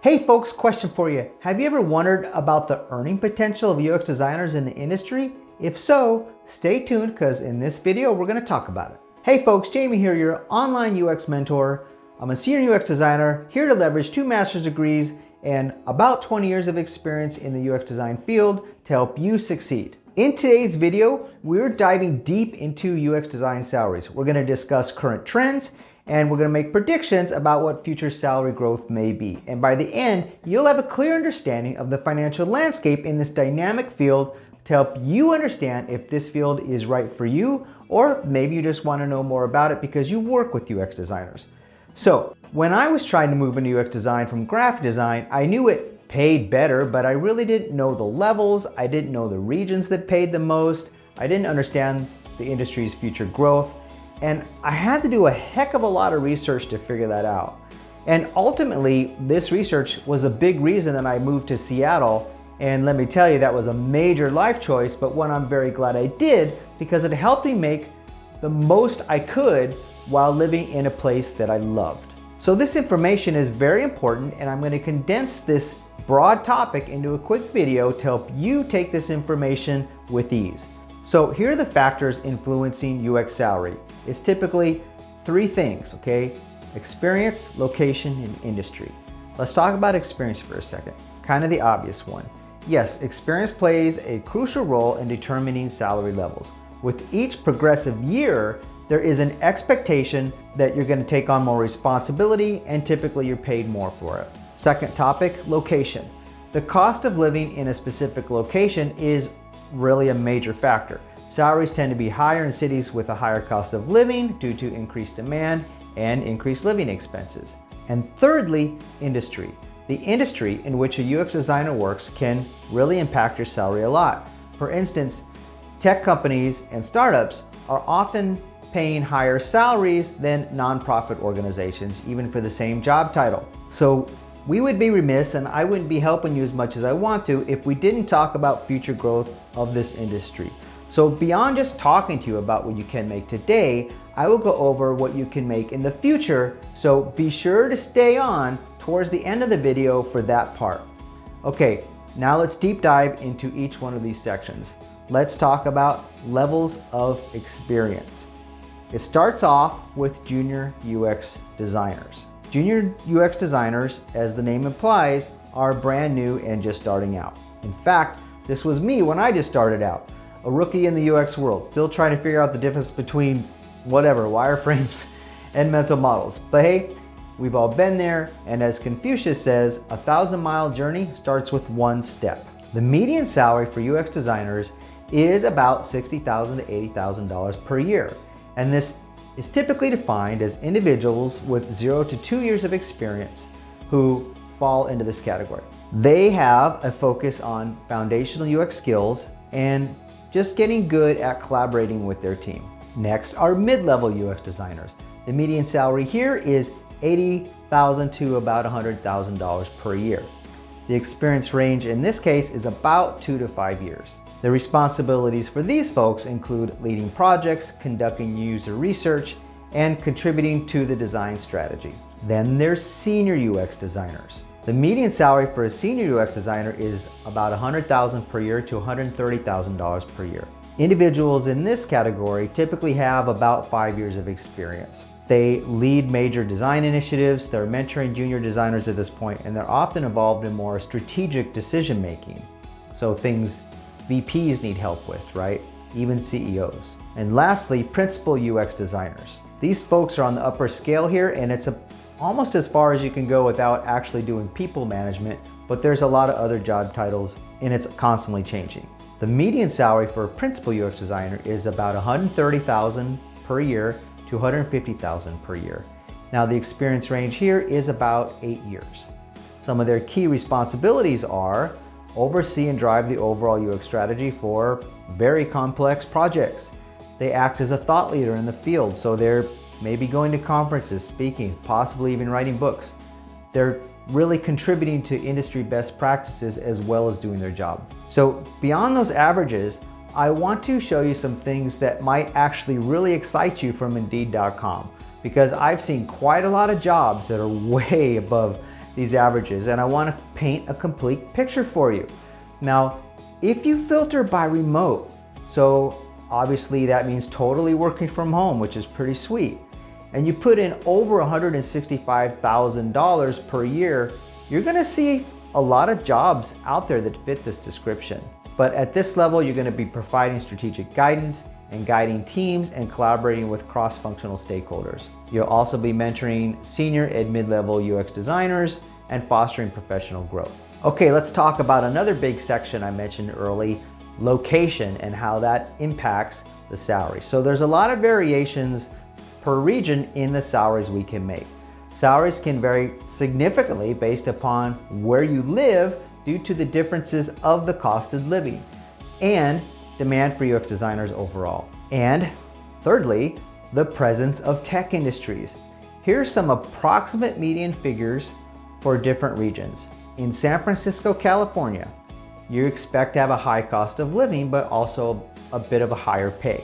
Hey folks, question for you. Have you ever wondered about the earning potential of UX designers in the industry? If so, stay tuned because in this video, we're going to talk about it. Hey folks, Jamie here, your online UX mentor. I'm a senior UX designer here to leverage 2 master's degrees and about 20 years of experience in the UX design field to help you succeed. In today's video, we're diving deep into UX design salaries. We're going to discuss current trends and we're going to make predictions about what future salary growth may be. And by the end, you'll have a clear understanding of the financial landscape in this dynamic field to help you understand if this field is right for you, or maybe you just want to know more about it because you work with UX designers. So when I was trying to move into UX design from graphic design, I knew it paid better, but I really didn't know the levels. I didn't know the regions that paid the most. I didn't understand the industry's future growth. And I had to do a heck of a lot of research to figure that out. And ultimately, this research was a big reason that I moved to Seattle. And let me tell you, that was a major life choice, but one I'm very glad I did because it helped me make the most I could while living in a place that I loved. So this information is very important, and I'm going to condense this broad topic into a quick video to help you take this information with ease. So here are the factors influencing UX salary. It's typically 3 things, okay? Experience, location, and industry. Let's talk about experience for a second. Kind of the obvious one. Yes, experience plays a crucial role in determining salary levels. With each progressive year, there is an expectation that you're going to take on more responsibility, and typically you're paid more for it. Second topic, location. The cost of living in a specific location is really a major factor. Salaries tend to be higher in cities with a higher cost of living due to increased demand and increased living expenses. And thirdly, industry. The industry in which a UX designer works can really impact your salary a lot. For instance, tech companies and startups are often paying higher salaries than nonprofit organizations, even for the same job title. So we would be remiss, and I wouldn't be helping you as much as I want to, if we didn't talk about future growth of this industry. So beyond just talking to you about what you can make today, I will go over what you can make in the future. So be sure to stay on towards the end of the video for that part. Okay, now let's deep dive into each one of these sections. Let's talk about levels of experience. It starts off with junior UX designers. Junior UX designers, as the name implies, are brand new and just starting out. In fact, this was me when I just started out, a rookie in the UX world, still trying to figure out the difference between whatever, wireframes and mental models. But hey, we've all been there, and as Confucius says, a 1,000-mile journey starts with 1 step. The median salary for UX designers is about $60,000 to $80,000 per year, and this is typically defined as individuals with 0 to 2 years of experience who fall into this category. They have a focus on foundational UX skills and just getting good at collaborating with their team. Next are mid-level UX designers. The median salary here is $80,000 to about $100,000 per year. The experience range in this case is about 2 to 5 years. The responsibilities for these folks include leading projects, conducting user research, and contributing to the design strategy. Then there's senior UX designers. The median salary for a senior UX designer is about $100,000 per year to $130,000 per year. Individuals in this category typically have about 5 years of experience. They lead major design initiatives, they're mentoring junior designers at this point, and they're often involved in more strategic decision making. So things VPs need help with, right? Even CEOs. And lastly, principal UX designers. These folks are on the upper scale here, and it's almost as far as you can go without actually doing people management, but there's a lot of other job titles and it's constantly changing. The median salary for a principal UX designer is about $130,000 per year to $150,000 per year. Now the experience range here is about 8 years. Some of their key responsibilities are oversee and drive the overall UX strategy for very complex projects. They act as a thought leader in the field, so they're maybe going to conferences, speaking, possibly even writing books. They're really contributing to industry best practices as well as doing their job. So beyond those averages, I want to show you some things that might actually really excite you from Indeed.com, because I've seen quite a lot of jobs that are way above these averages, and I want to paint a complete picture for you. Now, if you filter by remote, so obviously that means totally working from home, which is pretty sweet, and you put in over $165,000 per year, you're going to see a lot of jobs out there that fit this description. But at this level, you're going to be providing strategic guidance and guiding teams and collaborating with cross-functional stakeholders. You'll also be mentoring senior and mid-level UX designers and fostering professional growth. Okay, let's talk about another big section I mentioned early, location, and how that impacts the salary. So there's a lot of variations per region in the salaries we can make. Salaries can vary significantly based upon where you live due to the differences of the cost of living and demand for UX designers overall. And thirdly, the presence of tech industries. Here's some approximate median figures for different regions. In San Francisco, California, you expect to have a high cost of living, but also a bit of a higher pay.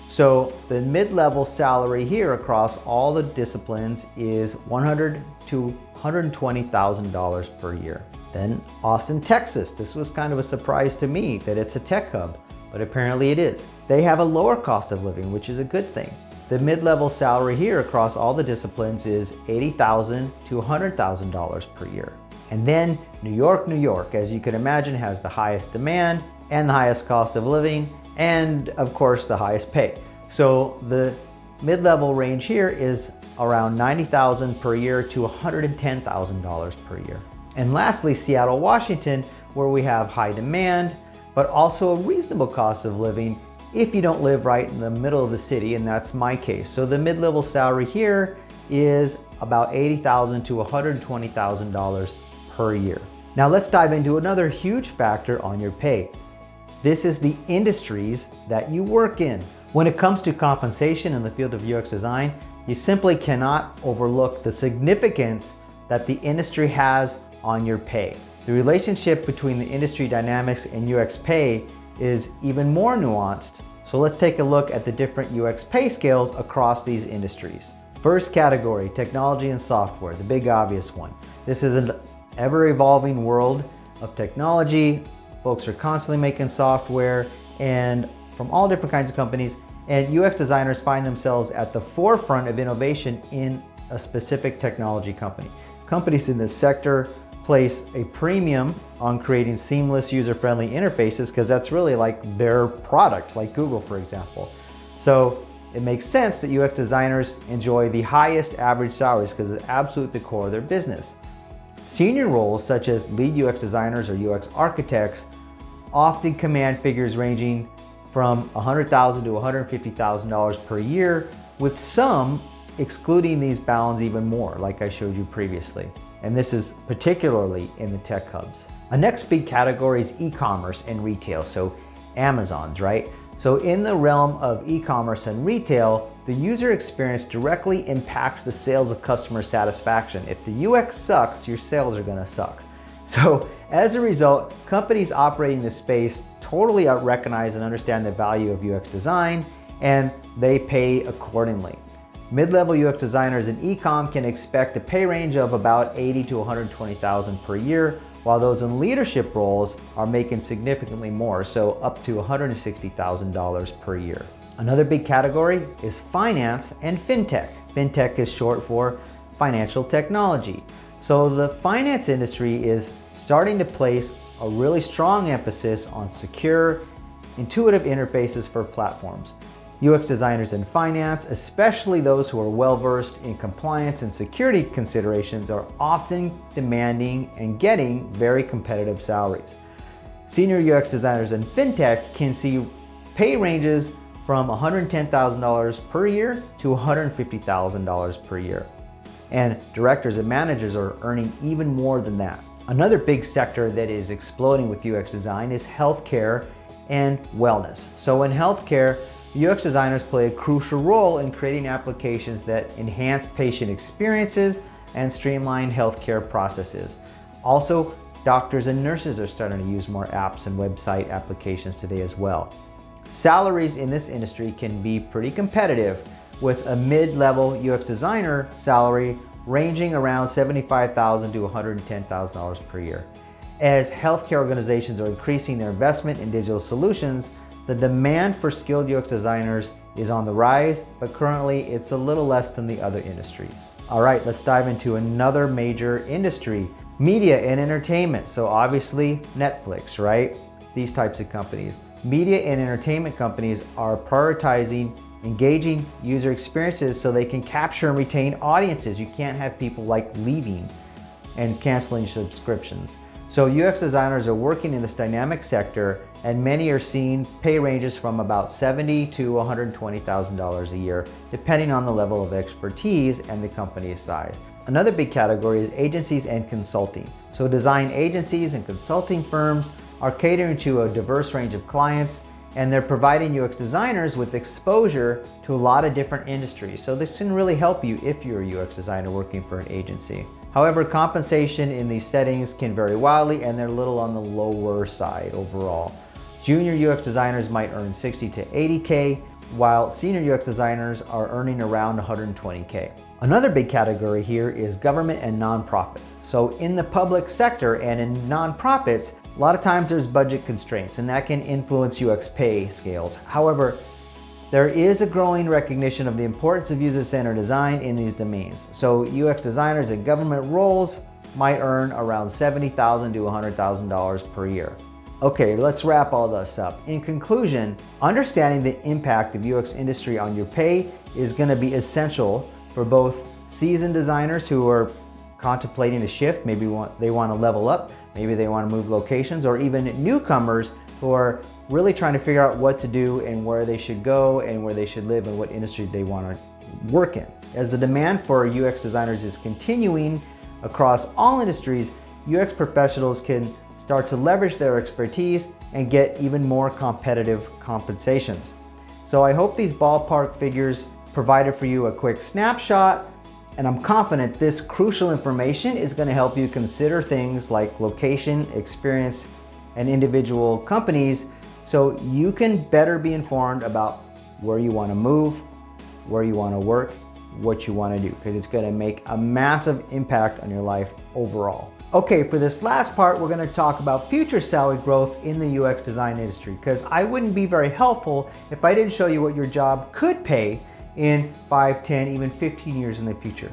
So the mid-level salary here across all the disciplines is $100,000 to $120,000 per year. Then Austin, Texas. This was kind of a surprise to me that it's a tech hub, but apparently it is. They have a lower cost of living, which is a good thing. The mid-level salary here across all the disciplines is $80,000 to $100,000 per year. And then New York, as you can imagine, has the highest demand and the highest cost of living, and of course the highest pay. So the mid-level range here is around $90,000 per year to $110,000 per year. And lastly, Seattle, Washington, where we have high demand, but also a reasonable cost of living if you don't live right in the middle of the city, and that's my case. So the mid-level salary here is about $80,000 to $120,000 per year. Now let's dive into another huge factor on your pay. This is the industries that you work in. When it comes to compensation in the field of UX design, you simply cannot overlook the significance that the industry has on your pay. The relationship between the industry dynamics and UX pay is even more nuanced. So let's take a look at the different UX pay scales across these industries. First category, technology and software, the big obvious one. This is an ever-evolving world of technology. Folks are constantly making software and from all different kinds of companies, and UX designers find themselves at the forefront of innovation in a specific technology company. Companies in this sector place a premium on creating seamless user-friendly interfaces because that's really like their product, like Google, for example. So it makes sense that UX designers enjoy the highest average salaries because it's absolutely the core of their business. Senior roles such as lead UX designers or UX architects often command figures ranging from $100,000 to $150,000 per year, with some excluding these bounds even more, like I showed you previously. And this is particularly in the tech hubs. A next big category is e-commerce and retail, so Amazon's, right? So in the realm of e-commerce and retail, the user experience directly impacts the sales of customer satisfaction. If the UX sucks, your sales are gonna suck. So as a result, companies operating in this space totally recognize and understand the value of UX design, and they pay accordingly. Mid-level UX designers in e-com can expect a pay range of about $80,000 to $120,000 per year, while those in leadership roles are making significantly more, so up to $160,000 per year. Another big category is finance and fintech. Fintech is short for financial technology. So the finance industry is starting to place a really strong emphasis on secure, intuitive interfaces for platforms. UX designers in finance, especially those who are well-versed in compliance and security considerations, are often demanding and getting very competitive salaries. Senior UX designers in fintech can see pay ranges from $110,000 per year to $150,000 per year. And directors and managers are earning even more than that. Another big sector that is exploding with UX design is healthcare and wellness. So in healthcare, UX designers play a crucial role in creating applications that enhance patient experiences and streamline healthcare processes. Also, doctors and nurses are starting to use more apps and website applications today as well. Salaries in this industry can be pretty competitive, with a mid-level UX designer salary ranging around $75,000 to $110,000 per year. As healthcare organizations are increasing their investment in digital solutions, the demand for skilled UX designers is on the rise, but currently it's a little less than the other industries. All right, let's dive into another major industry, media and entertainment. So obviously Netflix, right? These types of companies. Media and entertainment companies are prioritizing engaging user experiences so they can capture and retain audiences. You can't have people like leaving and canceling subscriptions. So UX designers are working in this dynamic sector, and many are seeing pay ranges from about $70,000 to $120,000 a year, depending on the level of expertise and the company's size. Another big category is agencies and consulting. So design agencies and consulting firms are catering to a diverse range of clients, and they're providing UX designers with exposure to a lot of different industries. So this can really help you if you're a UX designer working for an agency. However, compensation in these settings can vary wildly, and they're a little on the lower side overall. Junior UX designers might earn $60,000 to $80,000, while senior UX designers are earning around $120,000. Another big category here is government and nonprofits. So in the public sector and in nonprofits, a lot of times there's budget constraints, and that can influence UX pay scales. However, there is a growing recognition of the importance of user-centered design in these domains. So UX designers in government roles might earn around $70,000 to $100,000 per year. Okay, let's wrap all this up. In conclusion, understanding the impact of UX industry on your pay is going to be essential for both seasoned designers who are contemplating a shift, maybe they want to level up, maybe they want to move locations, or even newcomers who are really trying to figure out what to do and where they should go and where they should live and what industry they want to work in. As the demand for UX designers is continuing across all industries, UX professionals can start to leverage their expertise and get even more competitive compensations. So I hope these ballpark figures provided for you a quick snapshot, and I'm confident this crucial information is going to help you consider things like location, experience, and individual companies, so you can better be informed about where you want to move, where you want to work, what you want to do, because it's going to make a massive impact on your life overall. Okay, for this last part, we're going to talk about future salary growth in the UX design industry, because I wouldn't be very helpful if I didn't show you what your job could pay in 5, 10, even 15 years in the future.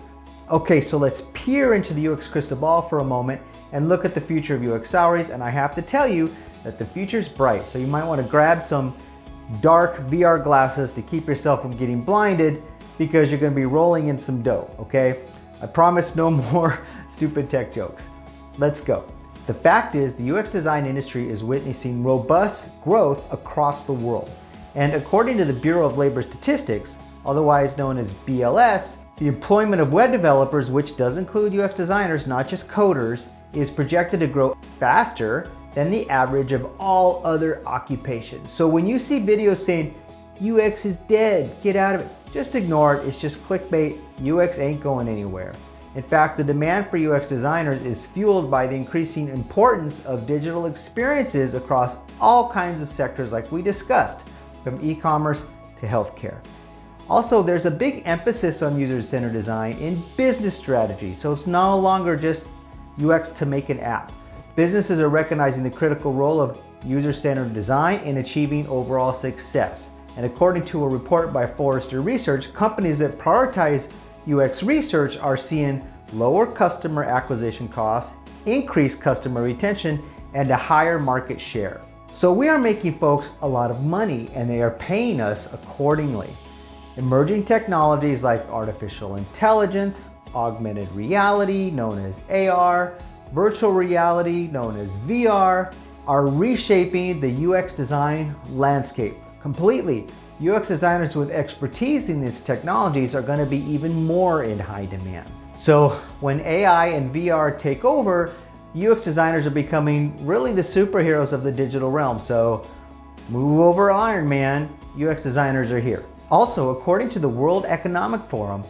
Okay, so let's peer into the UX crystal ball for a moment and look at the future of UX salaries, and I have to tell you that the future's bright, so you might want to grab some dark VR glasses to keep yourself from getting blinded, because you're going to be rolling in some dough, okay? I promise no more stupid tech jokes. Let's go. The fact is, the UX design industry is witnessing robust growth across the world. And according to the Bureau of Labor Statistics, otherwise known as BLS, the employment of web developers, which does include UX designers, not just coders, is projected to grow faster than the average of all other occupations. So when you see videos saying UX is dead, get out of it, just ignore it. It's just clickbait. UX ain't going anywhere. In fact, the demand for UX designers is fueled by the increasing importance of digital experiences across all kinds of sectors like we discussed, from e-commerce to healthcare. Also, there's a big emphasis on user-centered design in business strategy, so it's no longer just UX to make an app. Businesses are recognizing the critical role of user-centered design in achieving overall success. And according to a report by Forrester Research, companies that prioritize UX research are seeing lower customer acquisition costs, increased customer retention, and a higher market share. So we are making folks a lot of money, and they are paying us accordingly. Emerging technologies like artificial intelligence, augmented reality, known as AR, virtual reality, known as VR, are reshaping the UX design landscape completely. UX designers with expertise in these technologies are going to be even more in high demand. So when AI and VR take over, UX designers are becoming really the superheroes of the digital realm. So move over, Iron Man, UX designers are here. Also, according to the World Economic Forum,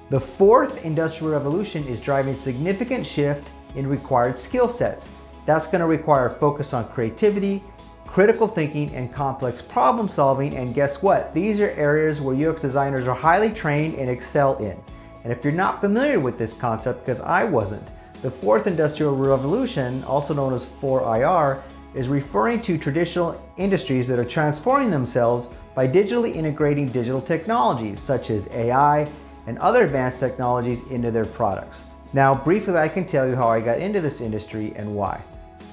the fourth industrial revolution is driving significant shift in required skill sets. That's going to require focus on creativity, critical thinking, and complex problem solving. And guess what? These are areas where UX designers are highly trained and excel in. And if you're not familiar with this concept, because I wasn't, the fourth industrial revolution, also known as 4IR, is referring to traditional industries that are transforming themselves by digitally integrating digital technologies such as AI and other advanced technologies into their products. Now, briefly, I can tell you how I got into this industry and why.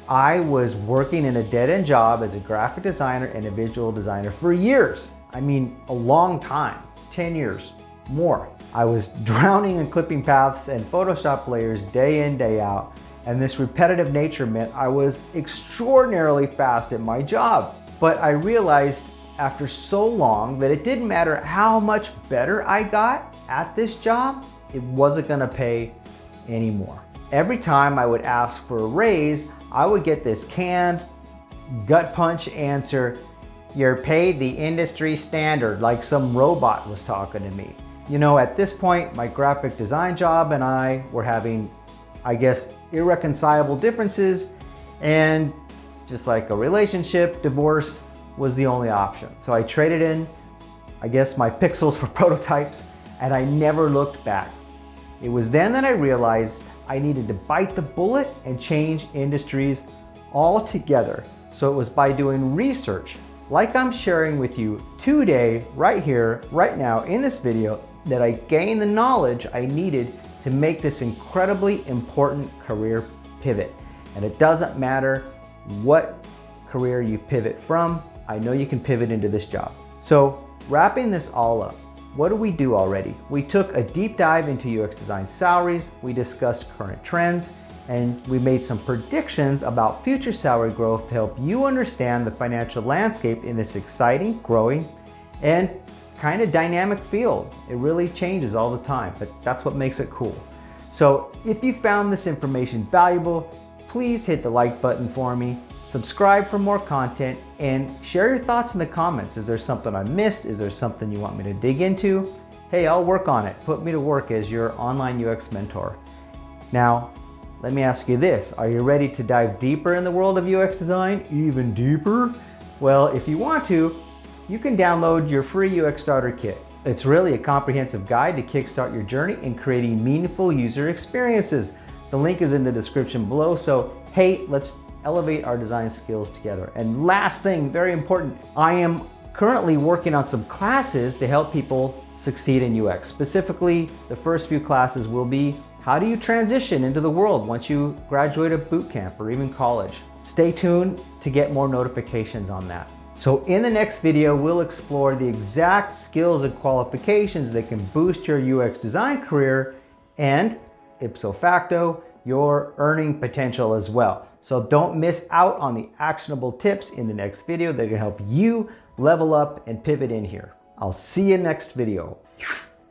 I was working in a dead-end job as a graphic designer and a visual designer for years. I mean, a long time, 10 years, more. I was drowning in clipping paths and Photoshop layers day in, day out, and this repetitive nature meant I was extraordinarily fast at my job. But I realized after so long that it didn't matter how much better I got at this job, it wasn't gonna pay anymore. Every time I would ask for a raise, I would get this canned, gut punch answer, "You're paid the industry standard," like some robot was talking to me. You know, at this point, my graphic design job and I were having, I guess, irreconcilable differences, and just like a relationship, divorce was the only option. So I traded in, I guess, my pixels for prototypes, and I never looked back. It was then that I realized I needed to bite the bullet and change industries altogether. So it was by doing research, like I'm sharing with you today, right here, right now in this video, that I gained the knowledge I needed to make this incredibly important career pivot. And it doesn't matter what career you pivot from, I know you can pivot into this job. So wrapping this all up, what do we do already? We took a deep dive into UX design salaries, we discussed current trends, and we made some predictions about future salary growth to help you understand the financial landscape in this exciting, growing, and kind of dynamic field. It really changes all the time, but that's what makes it cool. So if you found this information valuable, please hit the like button for me, subscribe for more content, and share your thoughts in the comments. Is there something I missed? Is there something you want me to dig into? Hey, I'll work on it. Put me to work as your online UX mentor. Now, let me ask you this. Are you ready to dive deeper in the world of UX design? Even deeper? Well, if you want to, you can download your free UX Starter Kit. It's really a comprehensive guide to kickstart your journey in creating meaningful user experiences. The link is in the description below, so hey, let's elevate our design skills together. And last thing, very important, I am currently working on some classes to help people succeed in UX. Specifically, the first few classes will be how do you transition into the world once you graduate a boot camp or even college. Stay tuned to get more notifications on that. So in the next video, we'll explore the exact skills and qualifications that can boost your UX design career and, ipso facto, your earning potential as well. So don't miss out on the actionable tips in the next video that can help you level up and pivot in here. I'll see you next video.